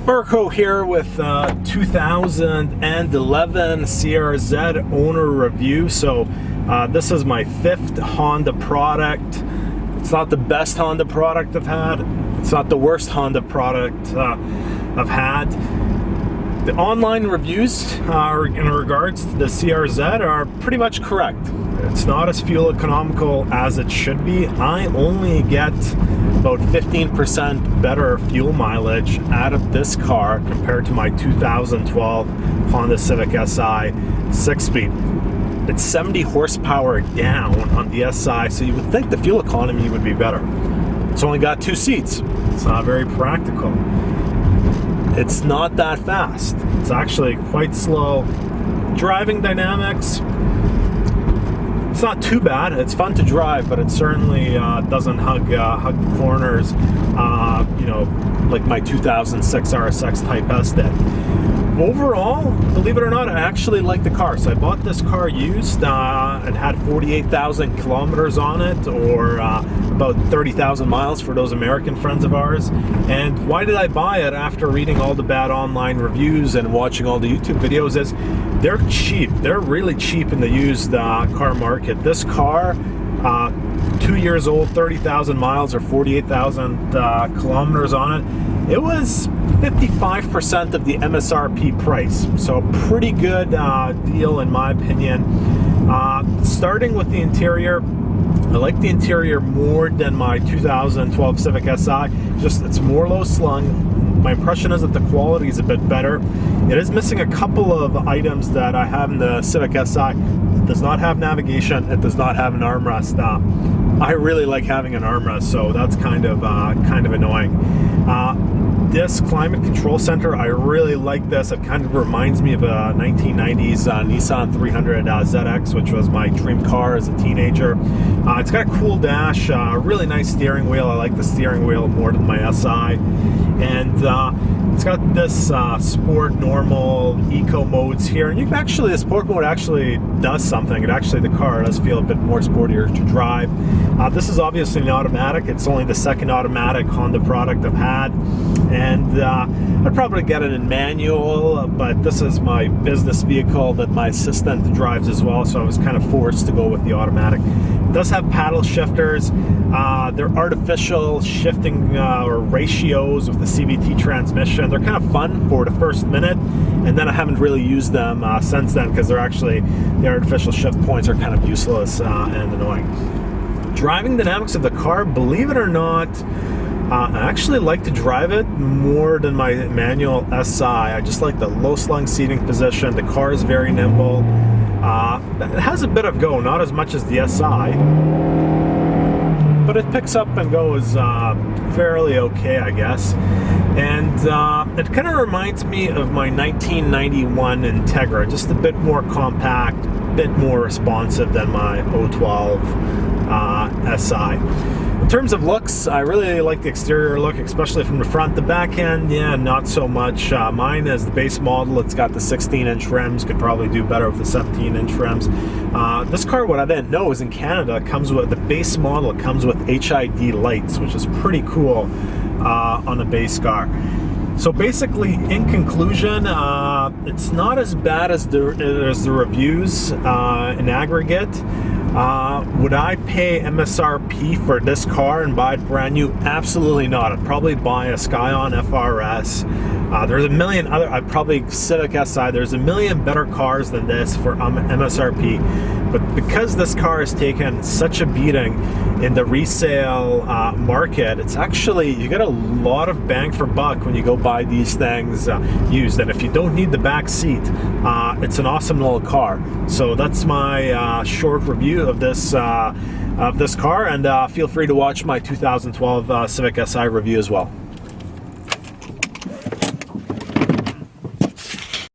Marco here with 2011 CRZ owner review. So this is my 5th Honda product. It's not the best Honda product I've had. It's not the worst Honda product I've had. The online reviews in regards to the CRZ are pretty much correct. It's not as fuel economical as it should be. I only get about 15% better fuel mileage out of this car compared to my 2012 Honda Civic Si 6-speed. It's 70 horsepower down on the Si, so you would think the fuel economy would be better. It's only got 2 seats. It's not very practical. It's not that fast. It's actually quite slow. Driving dynamics, it's not too bad. It's fun to drive, but it certainly doesn't hug the corners, you know, like my 2006 RSX Type S did. Overall, believe it or not, I actually like the car. So I bought this car used. It had 48,000 kilometers on it, or about 30,000 miles for those American friends of ours. And why did I buy it after reading all the bad online reviews and watching all the YouTube videos? Is they're cheap. They're really cheap in the used car market. This car, 2 years old, 30,000 miles or 48,000 kilometers on it. It was 55% of the MSRP price, so pretty good deal in my opinion. Starting with the interior, I like the interior more than my 2012 Civic Si. Just it's more low slung. My impression is that the quality is a bit better. It is missing a couple of items that I have in the Civic Si. It does not have navigation. It does not have an armrest. I really like having an armrest, so that's kind of annoying. This climate control center, I really like this. It kind of reminds me of a 1990s Nissan 300 ZX, which was my dream car as a teenager. It's got a cool dash, really nice steering wheel. I like the steering wheel more than my Si. And it's got this sport, normal, eco modes here. And you can actually, the sport mode actually does something. The car does feel a bit more sportier to drive. This is obviously an automatic. It's only the second automatic Honda product I've had. And I'd probably get it in manual, but this is my business vehicle that my assistant drives as well, so I was kind of forced to go with the automatic. It does have paddle shifters. They're artificial shifting or ratios with the CVT transmission. They're kind of fun for the first minute, and then I haven't really used them since then, because the artificial shift points are kind of useless and annoying. Driving dynamics of the car, believe it or not, I actually like to drive it more than my manual Si. I just like the low slung seating position. The car is very nimble. It has a bit of go, not as much as the Si, but it picks up and goes fairly okay, I guess. And it kind of reminds me of my 1991 Integra, just a bit more compact, a bit more responsive than my 012 Si. In terms of looks, I really like the exterior look, especially from the front. The back end, yeah, not so much. Mine is the base model. It's got the 16-inch rims. Could probably do better with the 17-inch rims. This car, what I didn't know, is in Canada, it comes with the base model. It comes with HID lights, which is pretty cool on a base car. So basically, in conclusion, it's not as bad as the reviews in aggregate. Would I pay MSRP for this car and buy it brand new? Absolutely not. I'd probably buy a Scion FRS. There's a million other, I'd probably Civic Si. There's a million better cars than this for MSRP. But because this car has taken such a beating in the resale market, it's actually, you get a lot of bang for buck when you go buy these things used. And if you don't need the back seat, it's an awesome little car. So that's my short review of this car, and feel free to watch my 2012 Civic Si review as well.